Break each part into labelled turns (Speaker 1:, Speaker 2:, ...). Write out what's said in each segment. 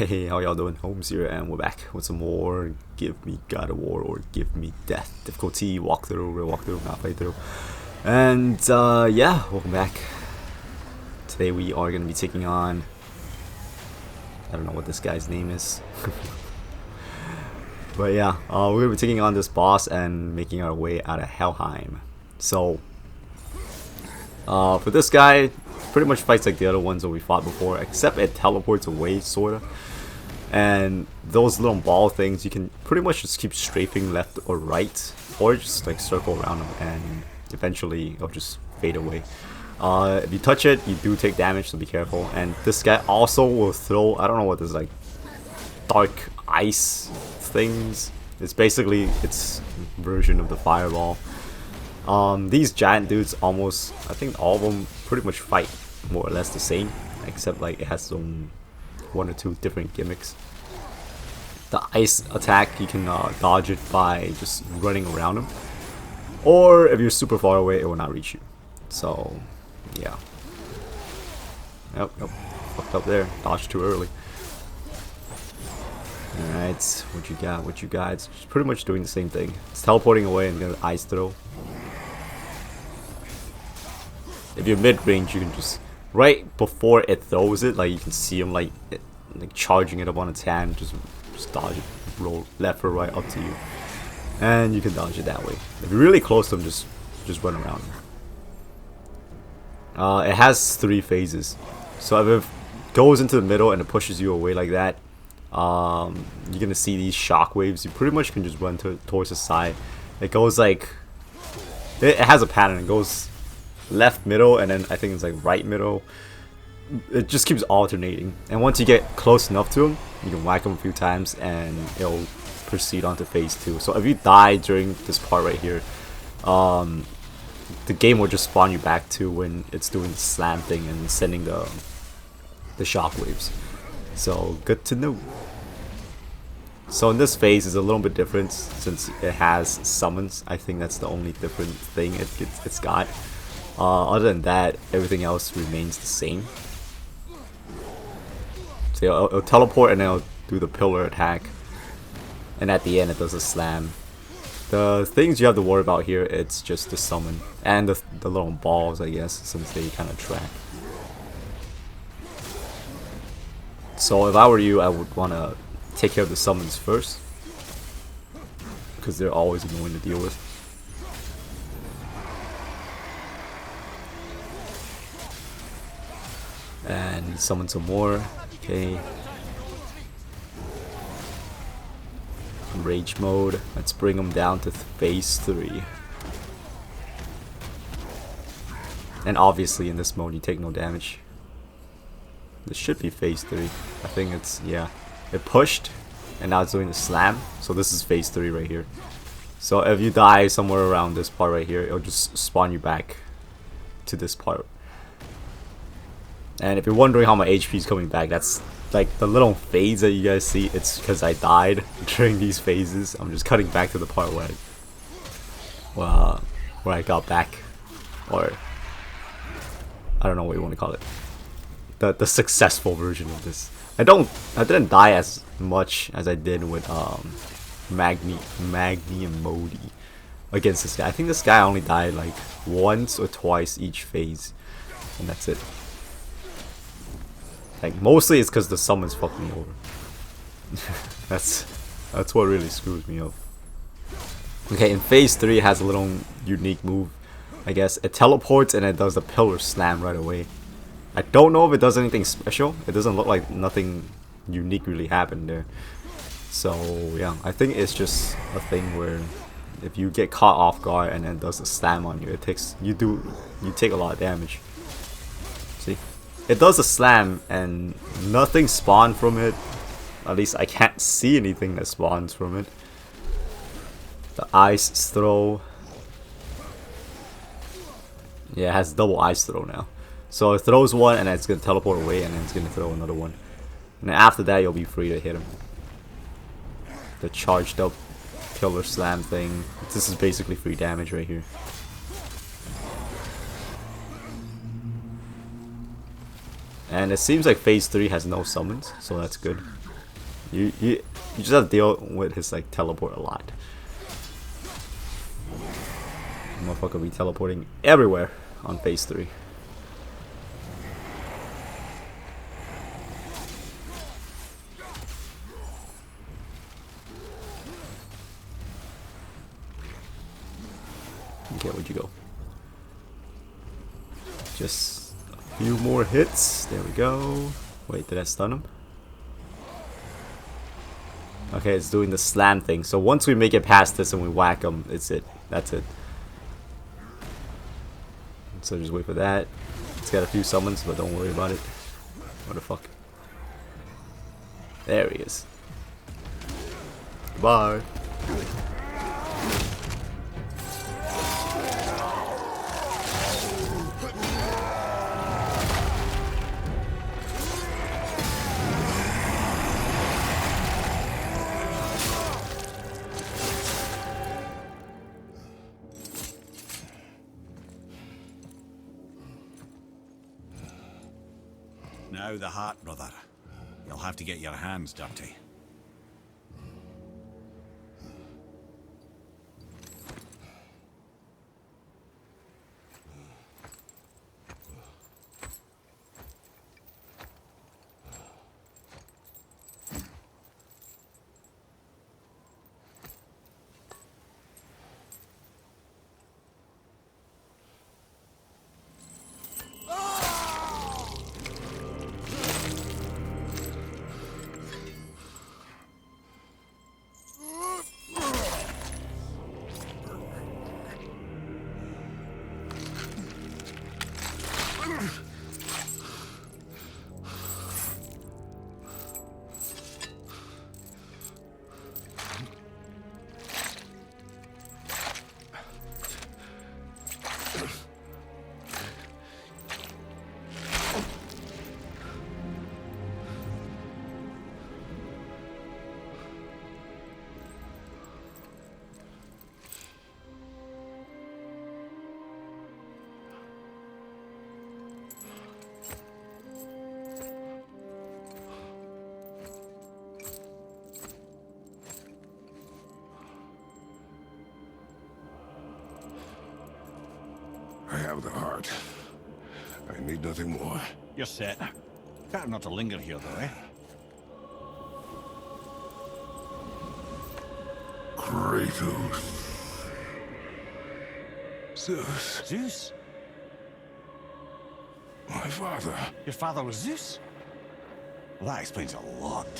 Speaker 1: Hey, how y'all doing? Holmes here, and we're back with some more Give Me God of War or Give Me Death. Difficulty, walkthrough, real walkthrough, not playthrough. And yeah, welcome back. Today we are going to be taking on, I don't know what this guy's name is. But yeah, we're going to be taking on this boss and making our way out of Helheim. So, for this guy, pretty much fights like the other ones that we fought before, except it teleports away, sorta. And those little ball things, you can pretty much just keep strafing left or right, or just like circle around them, and eventually it'll just fade away. If you touch it, you do take damage, so be careful. And this guy also will throw, I don't know what this like, dark ice things. It's basically its version of the fireball. These giant dudes almost, I think all of them pretty much fight more or less the same, except like it has some one or two different gimmicks. The ice attack, you can dodge it by just running around them, or if you're super far away, it will not reach you. So yeah. Yep, fucked up there. Dodged too early. Alright, what you got? What you got? It's just pretty much doing the same thing. It's teleporting away and gonna ice throw. If you're mid-range, you can just, right before it throws it, like you can see him like charging it up on its hand, just dodge it, roll left or right, up to you, and you can dodge it that way. If you're really close to him, just run around. It has 3 phases, so if it goes into the middle and it pushes you away like that, you're gonna see these shock waves. You pretty much can just run towards the side. It goes like, it has a pattern. It goes left middle, and then I think it's like right middle. It just keeps alternating, and once you get close enough to him, you can whack him a few times and it'll proceed on to phase 2. So if you die during this part right here, the game will just spawn you back to when it's doing the slam thing and sending the shock waves. So good to know. So in this phase is a little bit different since it has summons. I think that's the only different thing it's got. Other than that, everything else remains the same. So it'll teleport and then it'll do the pillar attack, and at the end it does a slam. The things you have to worry about here, it's just the summon and the little balls, I guess, since they kind of track. So if I were you, I would want to take care of the summons first, because they're always annoying to deal with. And summon some more. Okay. Rage mode. Let's bring them down to phase 3. And obviously in this mode you take no damage. This should be phase 3. I think it's, yeah. It pushed and now it's doing the slam. So this is phase 3 right here. So if you die somewhere around this part right here, it'll just spawn you back to this part. And if you're wondering how my HP is coming back, that's like the little fades that you guys see. It's because I died during these phases. I'm just cutting back to the part where I got back, or I don't know what you want to call it. The successful version of this. I didn't die as much as I did with Magni and Modi against this guy. I think this guy only died like once or twice each phase, and that's it. Like mostly it's because the summons fucked me over. that's what really screws me up. Okay, in phase 3 it has a little unique move, I guess. It teleports and it does the pillar slam right away. I don't know if it does anything special. It doesn't look like nothing unique really happened there. So yeah, I think it's just a thing where if you get caught off guard and then it does a slam on you, you take a lot of damage. See? It does a slam and nothing spawned from it. At least I can't see anything that spawns from it. The ice throw. Yeah, it has double ice throw now. So it throws one and then it's going to teleport away and then it's going to throw another one. And then after that you'll be free to hit him. The charged up pillar slam thing. This is basically free damage right here. And it seems like phase 3 has no summons, so that's good. You just have to deal with his like teleport a lot. Motherfucker be teleporting everywhere on phase 3. Okay, where'd you go? Just a few more hits. There we go. Wait, did I stun him? Okay, it's doing the slam thing. So once we make it past this and we whack him, it's it. That's it. So just wait for that. It's got a few summons, but don't worry about it. What the fuck? There he is. Bye.
Speaker 2: Now the heart, brother. You'll have to get your hands dirty.
Speaker 3: I have the heart. I need nothing more.
Speaker 2: You're set. Better not to linger here, though, eh?
Speaker 3: Kratos. Zeus.
Speaker 2: Zeus?
Speaker 3: My father.
Speaker 2: Your father was Zeus? Well, that explains a lot.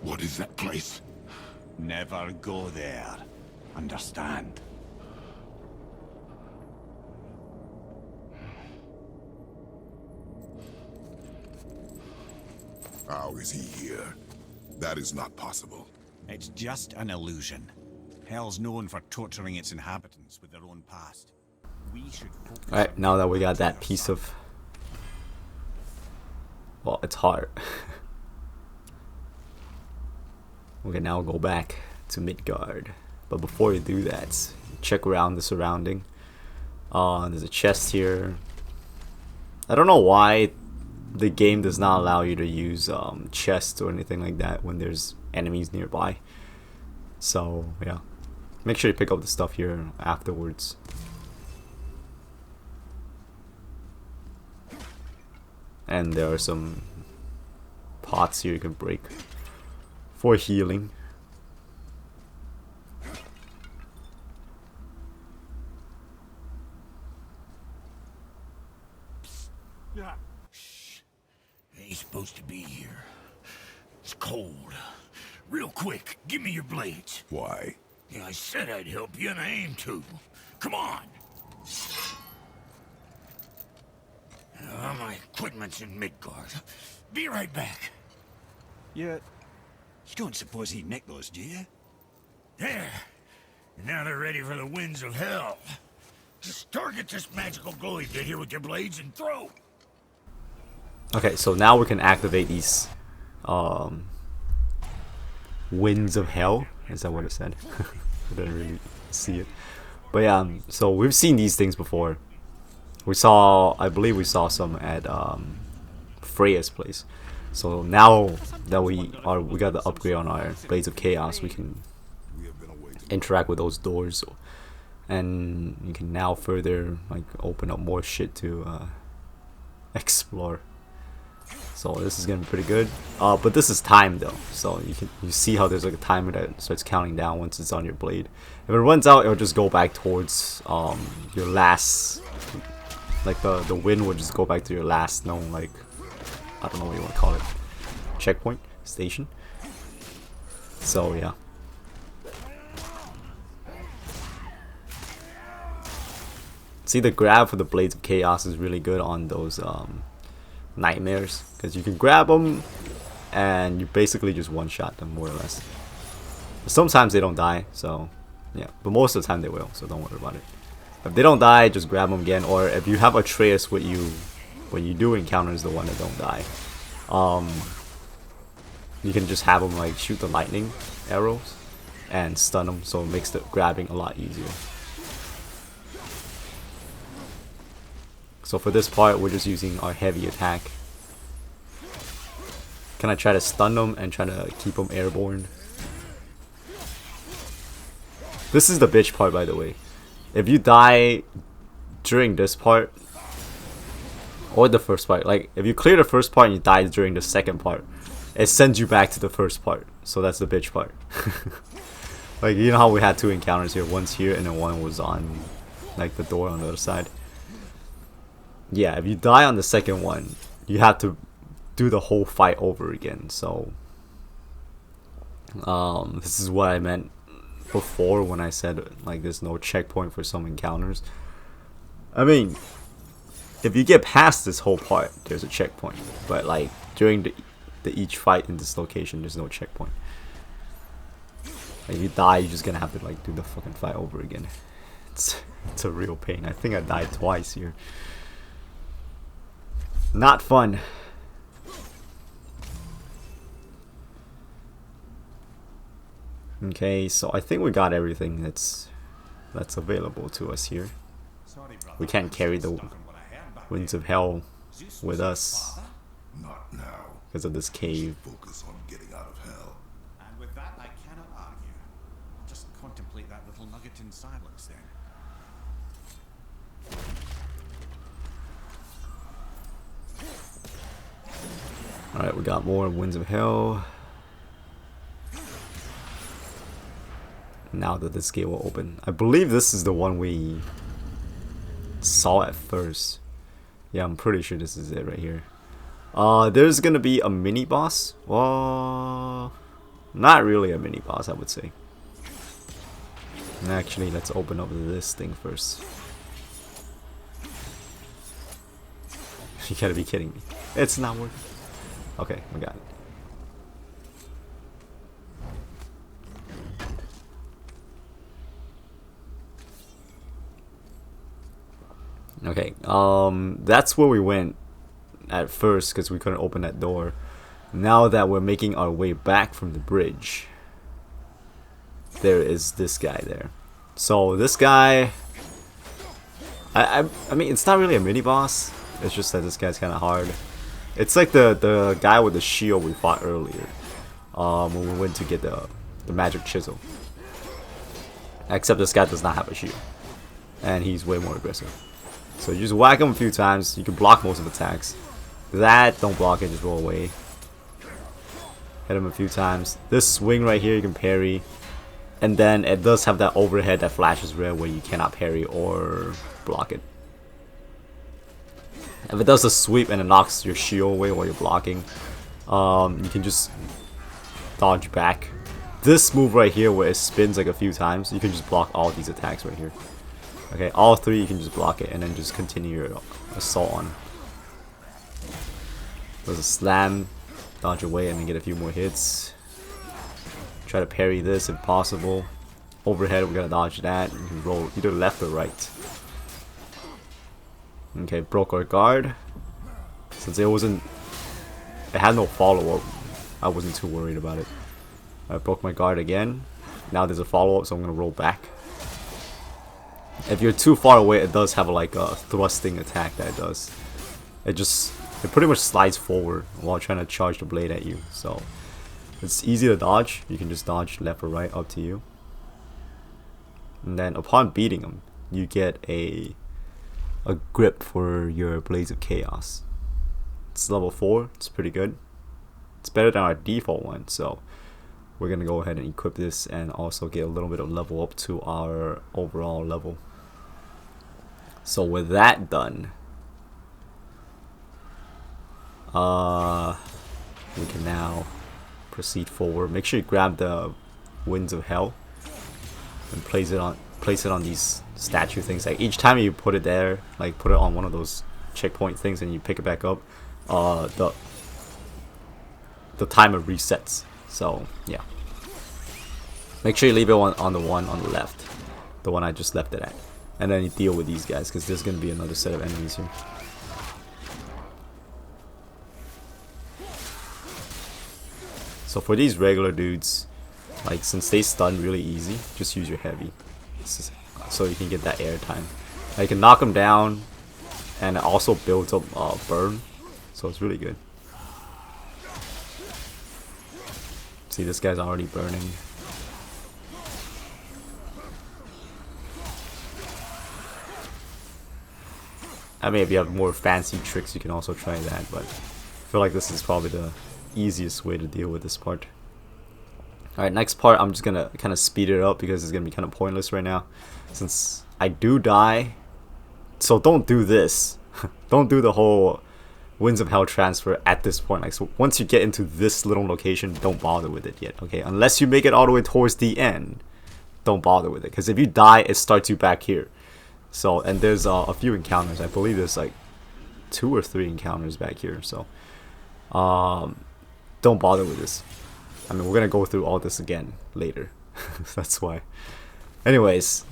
Speaker 3: What is that place?
Speaker 2: Never go there. Understand?
Speaker 3: How is he here? That is not possible.
Speaker 2: It's just an illusion. Hell's known for torturing its inhabitants with their own past. We should focus.
Speaker 1: Alright, now that we got that piece of... Well, it's hard. We can now go back to Midgard. But before you do that, check around the surrounding. There's a chest here. I don't know why the game does not allow you to use chests or anything like that when there's enemies nearby. So yeah, make sure you pick up the stuff here afterwards. And there are some pots here you can break for healing.
Speaker 4: Ain't supposed to be here. It's cold. Real quick, give me your blades.
Speaker 3: Why?
Speaker 4: Yeah, I said I'd help you, and I aim to. Come on. My equipment's in Midgard. Be right back.
Speaker 2: You don't suppose he'd nick those, do you?
Speaker 4: There. And now they're ready for the winds of hell. Just target this magical glowy bit here with your blades and throw.
Speaker 1: Okay, so now we can activate these winds of hell. Is that what it said? I didn't really see it. But yeah, so we've seen these things before. We saw, I believe we saw some at Freya's place. So now that we got the upgrade on our Blades of Chaos, we can interact with those doors, and you can now further like open up more shit to explore. So this is gonna be pretty good. But this is timed though, so you see how there's like a timer that starts counting down once it's on your blade. If it runs out, it'll just go back towards your last, like the wind will just go back to your last known, like, I don't know what you want to call it, checkpoint station. So yeah. See, the grab for the Blades of Chaos is really good on those nightmares, because you can grab them and you basically just one-shot them more or less. Sometimes they don't die, so yeah, but most of the time they will, so don't worry about it. If they don't die, just grab them again, or if you have Atreus with you when you do encounters the one that don't die, you can just have them like shoot the lightning arrows and stun them, so it makes the grabbing a lot easier. So for this part, we're just using our heavy attack. Can I try to stun them and try to keep them airborne? This is the bitch part, by the way. If you die during this part, or the first part, like if you clear the first part and you die during the second part, it sends you back to the first part. So that's the bitch part. Like, you know how we had two encounters here, one's here and then one was on like the door on the other side. Yeah, if you die on the second one, you have to do the whole fight over again. So this is what I meant before when I said like there's no checkpoint for some encounters. I mean, if you get past this whole part, there's a checkpoint, but like during the each fight in this location, there's no checkpoint. Like, if you die, you're just gonna have to like do the fucking fight over again. It's a real pain. I think I died twice here. Not fun. Okay, so I think we got everything that's available to us here. We can't carry the winds of hell with us
Speaker 3: Not now.
Speaker 1: because of this cave.
Speaker 3: Focus on getting out of hell.
Speaker 2: And with that, I cannot argue. Just contemplate that little nugget in silence then.
Speaker 1: Alright, we got more winds of hell. Now that this gate will open. I believe this is the one we saw at first. Yeah, I'm pretty sure this is it right here. There's gonna be a mini boss. Well, not really a mini boss, I would say. Actually, let's open up this thing first. You gotta be kidding me. It's not working. Okay, we got it. Okay, that's where we went at first because we couldn't open that door. Now that we're making our way back from the bridge, there is this guy there. So this guy, I mean, it's not really a mini boss. It's just that this guy's kind of hard. It's like the guy with the shield we fought earlier, when we went to get the magic chisel. Except this guy does not have a shield, and he's way more aggressive. So you just whack him a few times. You can block most of the attacks. That, don't block it, just roll away. Hit him a few times. This swing right here you can parry, and then it does have that overhead that flashes red where you cannot parry or block it. If it does a sweep and it knocks your shield away while you're blocking, you can just dodge back. This move right here where it spins like a few times, you can just block all these attacks right here. Okay, all three you can just block it and then just continue your assault on. There's a slam, dodge away and then get a few more hits. Try to parry this if possible. Overhead, we gotta dodge that. You can roll either left or right. Okay, broke our guard. Since it had no follow-up, I wasn't too worried about it. I broke my guard again. Now there's a follow-up, so I'm gonna roll back. If you're too far away, it does have like a thrusting attack that it does. It just it pretty much slides forward while trying to charge the blade at you. So it's easy to dodge. You can just dodge left or right, up to you. And then upon beating him, you get a grip for your Blades of Chaos. It's level 4. It's pretty good. It's better than our default one, so we're gonna go ahead and equip this and also get a little bit of level up to our overall level. So with that done, we can now proceed forward. Make sure you grab the Winds of Hell and place it on these statue things. Like each time you put it there, like put it on one of those checkpoint things and you pick it back up, the timer resets. So yeah, make sure you leave it on the one on the left, the one I just left it at, and then you deal with these guys because there's gonna be another set of enemies here. So for these regular dudes, like since they stun really easy, just use your heavy, so you can get that air time. Now you can knock them down, and it also builds up burn, so it's really good. See, this guy's already burning. I mean, if you have more fancy tricks, you can also try that, but I feel like this is probably the easiest way to deal with this part. Alright, next part, I'm just gonna kind of speed it up because it's gonna be kind of pointless right now, since I do die. So don't do this. Don't do the whole Winds of Hell transfer at this point. Like, so once you get into this little location, don't bother with it yet, okay? Unless you make it all the way towards the end, don't bother with it, because if you die, it starts you back here. So, and there's a few encounters. I believe there's like 2 or 3 encounters back here. So don't bother with this. I mean, we're gonna go through all this again later. That's why. Anyways,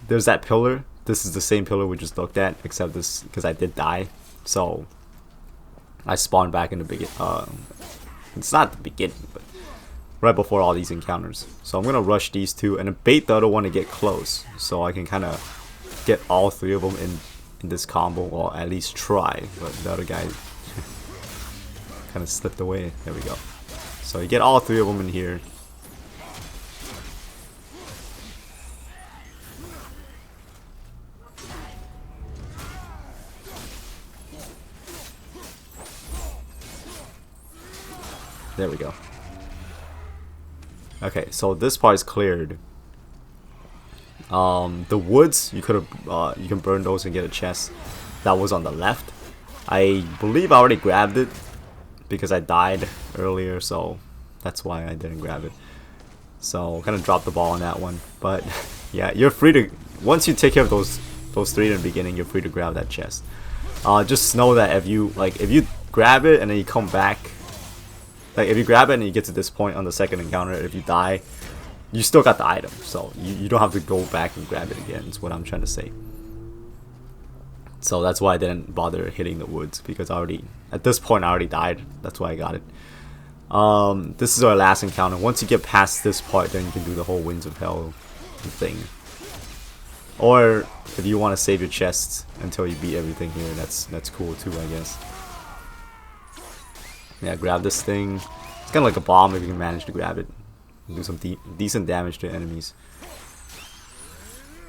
Speaker 1: there's that pillar. This is the same pillar we just looked at, except this, because I did die, so I spawned back in the beginning. It's not the beginning, but right before all these encounters. So I'm gonna rush these two and then bait the other one to get close, so I can kind of get all 3 of them in this combo, or at least try. But the other guy kind of slipped away. There we go. So you get all 3 of them in here. There we go. Okay, so this part is cleared. The woods, you can burn those and get a chest. That was on the left. I believe I already grabbed it because I died earlier, so that's why I didn't grab it. So kind of dropped the ball on that one. But yeah, you're free to, once you take care of those 3 in the beginning, you're free to grab that chest. Just know that if you grab it and then you come back, like if you grab it and you get to this point on the second encounter, if you die, you still got the item, so you don't have to go back and grab it again, is what I'm trying to say. So that's why I didn't bother hitting the woods, because at this point I already died. That's why I got it. This is our last encounter. Once you get past this part, then you can do the whole Winds of Hell thing. Or if you want to save your chests until you beat everything here, that's cool too, I guess. Yeah, grab this thing. It's kind of like a bomb if you can manage to grab it. Do some decent damage to enemies.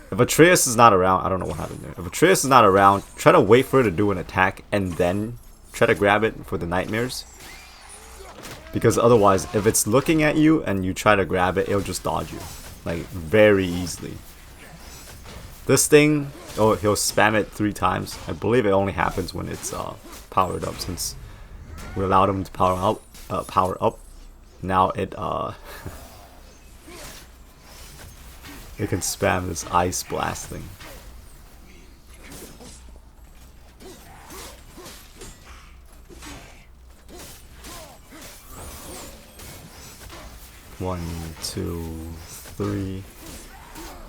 Speaker 1: If Atreus is not around, I don't know what happened there. If Atreus is not around, try to wait for it to do an attack and then try to grab it for the nightmares. Because otherwise, if it's looking at you and you try to grab it, it'll just dodge you. Like, very easily. This thing, oh, he'll spam it 3 times. I believe it only happens when it's powered up, since we allowed him to power up. Now it it can spam this ice blast thing. One, 2, 3.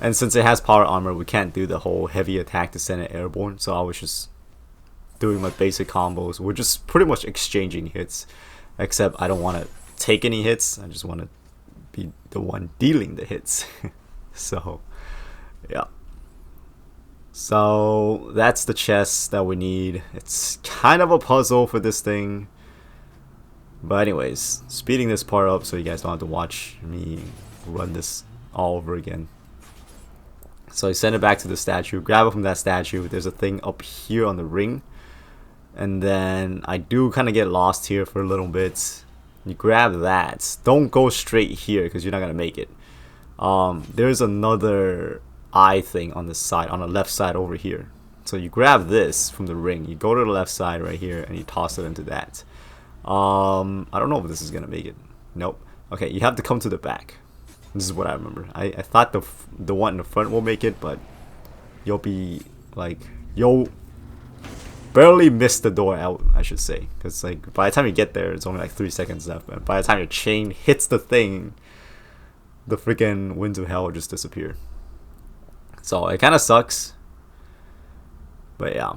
Speaker 1: And since it has power armor, we can't do the whole heavy attack to send it airborne, so I was just doing my basic combos. We're just pretty much exchanging hits, except I don't want to take any hits. I just want to be the one dealing the hits. So yeah, So that's the chest that we need. It's kind of a puzzle for this thing. But anyways, speeding this part up so you guys don't have to watch me run this all over again. So you send it back to the statue, grab it from that statue. There's a thing up here on the ring. And then I do kind of get lost here for a little bit. You grab that. Don't go straight here because you're not going to make it. There's another eye thing on the side, on the left side over here. So you grab this from the ring. You go to the left side right here and you toss it into that. I don't know if this is going to make it. Nope. Okay, you have to come to the back. This is what I remember. I thought the one in the front will make it, but you'll be like, you'll barely miss the door out, I should say. Because like by the time you get there, it's only like 3 seconds left. And by the time your chain hits the thing, the freaking winds of hell will just disappear. So it kind of sucks. But yeah.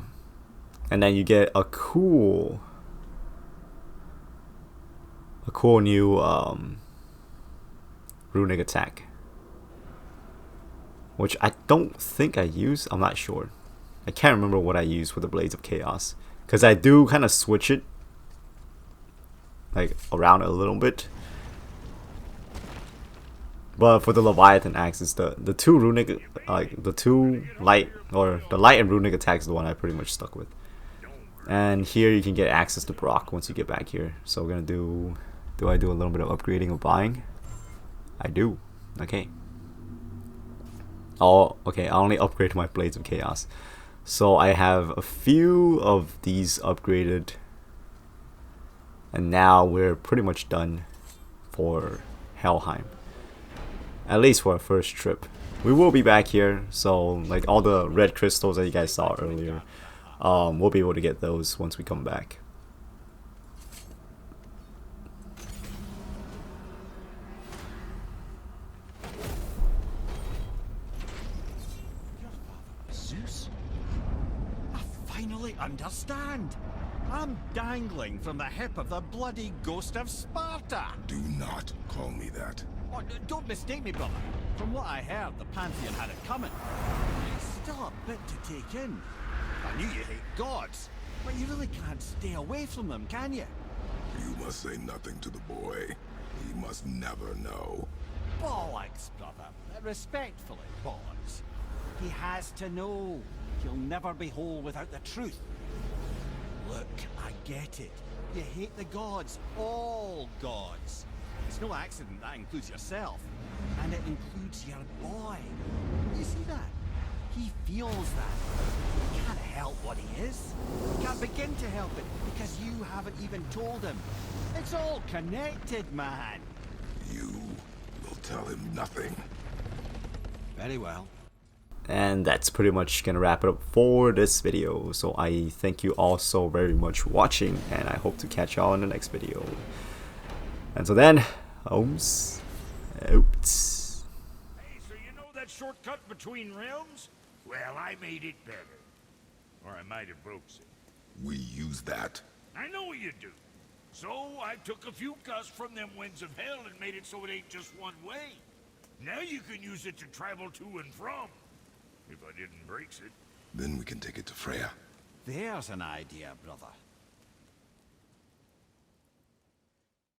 Speaker 1: And then you get a cool new runic attack, which I don't think I use. I'm not sure. I can't remember what I use for the Blades of Chaos, because I do kind of switch it like around a little bit. But for the Leviathan axe, it's the two runic, the two light, or the light and runic attacks is the one I pretty much stuck with. And here you can get access to Brock once you get back here. So we're gonna do I do a little bit of upgrading or buying? I do. Okay. Oh, okay. I only upgraded my Blades of Chaos. So I have a few of these upgraded. And now we're pretty much done for Helheim. At least for our first trip. We will be back here. So like all the red crystals that you guys saw earlier. We'll be able to get those once we come back.
Speaker 2: Zeus? I finally understand. I'm dangling from the hip of the bloody ghost of Sparta.
Speaker 3: Do not call me that.
Speaker 2: Oh, don't mistake me, brother. From what I heard, the Pantheon had it coming. It's still a bit to take in. I knew you hate gods, but you really can't stay away from them, can you?
Speaker 3: You must say nothing to the boy. He must never know.
Speaker 2: Bollocks, brother. Respectfully, bollocks. He has to know. He'll never be whole without the truth. Look, I get it. You hate the gods. All gods. It's no accident that includes yourself. And it includes your boy. You see that? He feels that. He can't help what he is. He can't begin to help it because you haven't even told him. It's all connected, man.
Speaker 3: You will tell him nothing.
Speaker 2: Very well.
Speaker 1: And that's pretty much gonna wrap it up for this video. So I thank you all so very much for watching, and I hope to catch y'all in the next video. Until then, Holmes out.
Speaker 4: Hey, so you know that shortcut between realms? Well, I made it better. Or I might have broke it.
Speaker 3: We use that.
Speaker 4: I know you do. So I took a few gusts from them winds of hell and made it so it ain't just one way. Now you can use it to travel to and from. If I didn't break it.
Speaker 3: Then we can take it to Freya.
Speaker 2: There's an idea, brother.